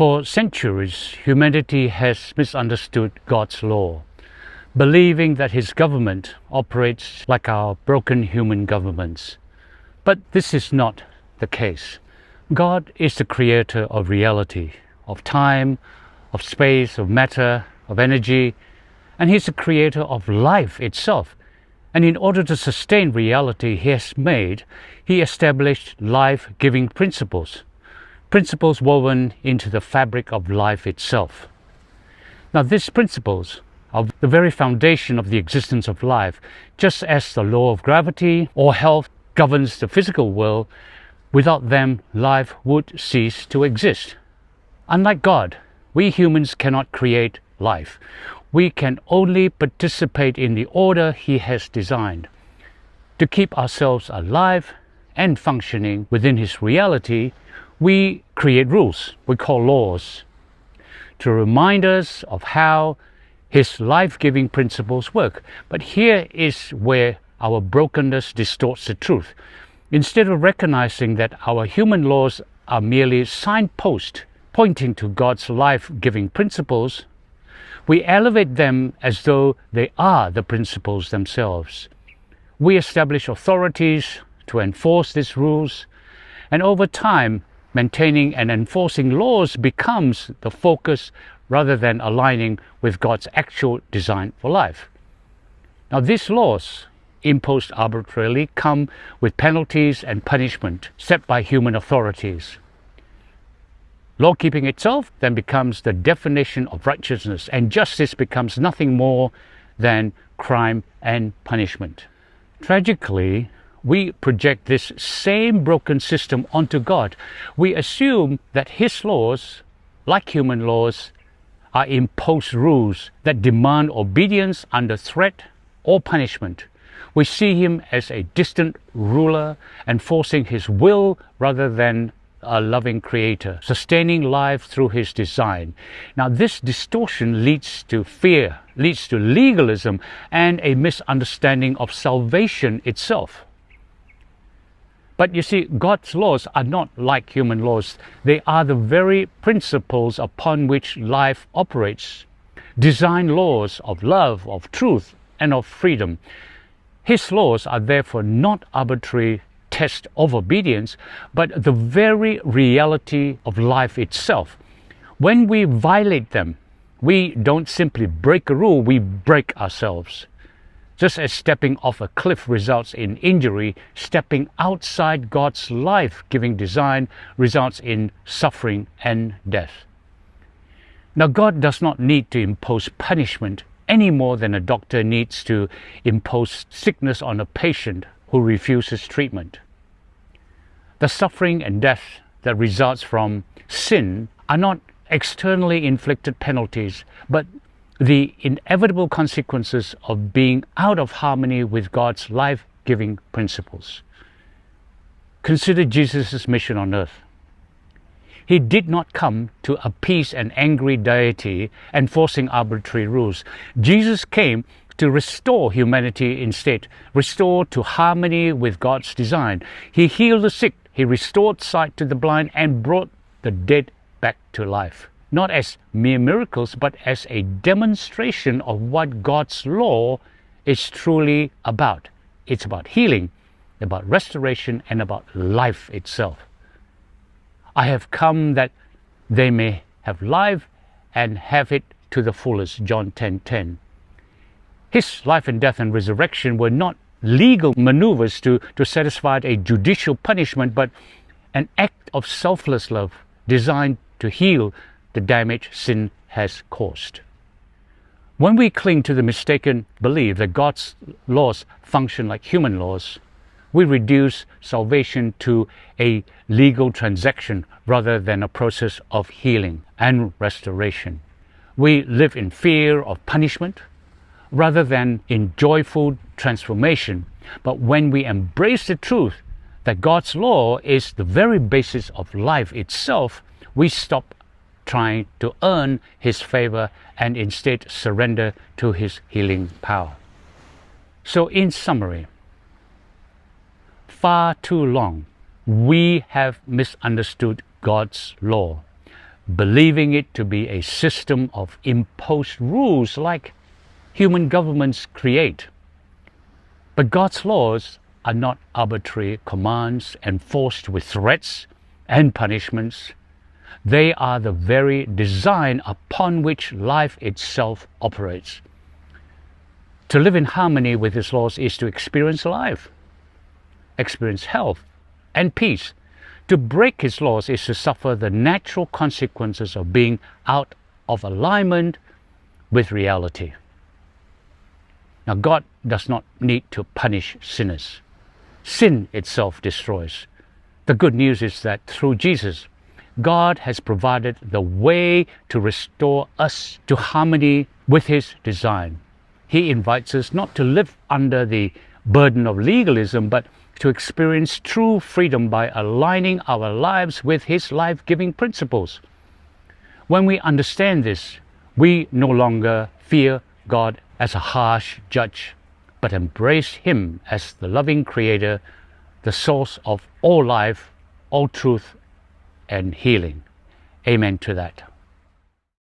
For centuries, humanity has misunderstood God's law, believing that His government operates like our broken human governments. But this is not the case. God is the creator of reality, of time, of space, of matter, of energy, and He's the creator of life itself. And in order to sustain reality He established life-giving principles woven into the fabric of life itself. Now, these principles are the very foundation of the existence of life, just as the law of gravity or health governs the physical world. Without them, life would cease to exist. Unlike God, we humans cannot create life. We can only participate in the order He has designed. To keep ourselves alive and functioning within His reality, we create rules we call laws to remind us of how His life-giving principles work. But here is where our brokenness distorts the truth. Instead of recognizing that our human laws are merely signposts pointing to God's life-giving principles, we elevate them as though they are the principles themselves. We establish authorities to enforce these rules, and over time, maintaining and enforcing laws becomes the focus rather than aligning with God's actual design for life. Now, these laws, imposed arbitrarily, come with penalties and punishment set by human authorities. Law-keeping itself then becomes the definition of righteousness, and justice becomes nothing more than crime and punishment. Tragically, we project this same broken system onto God. We assume that His laws, like human laws, are imposed rules that demand obedience under threat or punishment. We see Him as a distant ruler enforcing His will rather than a loving creator, sustaining life through His design. Now, this distortion leads to fear, leads to legalism, and a misunderstanding of salvation itself. But you see, God's laws are not like human laws. They are the very principles upon which life operates. Design laws of love, of truth, and of freedom. His laws are therefore not arbitrary tests of obedience, but the very reality of life itself. When we violate them, we don't simply break a rule, we break ourselves. Just as stepping off a cliff results in injury, stepping outside God's life-giving design results in suffering and death. Now, God does not need to impose punishment any more than a doctor needs to impose sickness on a patient who refuses treatment. The suffering and death that results from sin are not externally inflicted penalties, but the inevitable consequences of being out of harmony with God's life-giving principles. Consider Jesus' mission on earth. He did not come to appease an angry deity enforcing arbitrary rules. Jesus came to restore humanity instead, restore to harmony with God's design. He healed the sick, He restored sight to the blind, and brought the dead back to life. Not as mere miracles, but as a demonstration of what God's law is truly about. It's about healing, about restoration, and about life itself. I have come that they may have life and have it to the fullest, John 10:10. His life and death and resurrection were not legal maneuvers to satisfy a judicial punishment, but an act of selfless love designed to heal the damage sin has caused. When we cling to the mistaken belief that God's laws function like human laws, we reduce salvation to a legal transaction rather than a process of healing and restoration. We live in fear of punishment rather than in joyful transformation. But when we embrace the truth that God's law is the very basis of life itself, we stop trying to earn His favor and instead surrender to His healing power. So in summary, far too long we have misunderstood God's law, believing it to be a system of imposed rules like human governments create. But God's laws are not arbitrary commands enforced with threats and punishments. They are the very design upon which life itself operates. To live in harmony with His laws is to experience life, experience health and peace. To break His laws is to suffer the natural consequences of being out of alignment with reality. Now, God does not need to punish sinners. Sin itself destroys. The good news is that through Jesus, God has provided the way to restore us to harmony with His design. He invites us not to live under the burden of legalism, but to experience true freedom by aligning our lives with His life-giving principles. When we understand this, we no longer fear God as a harsh judge, but embrace Him as the loving Creator, the source of all life, all truth, and healing. Amen to that.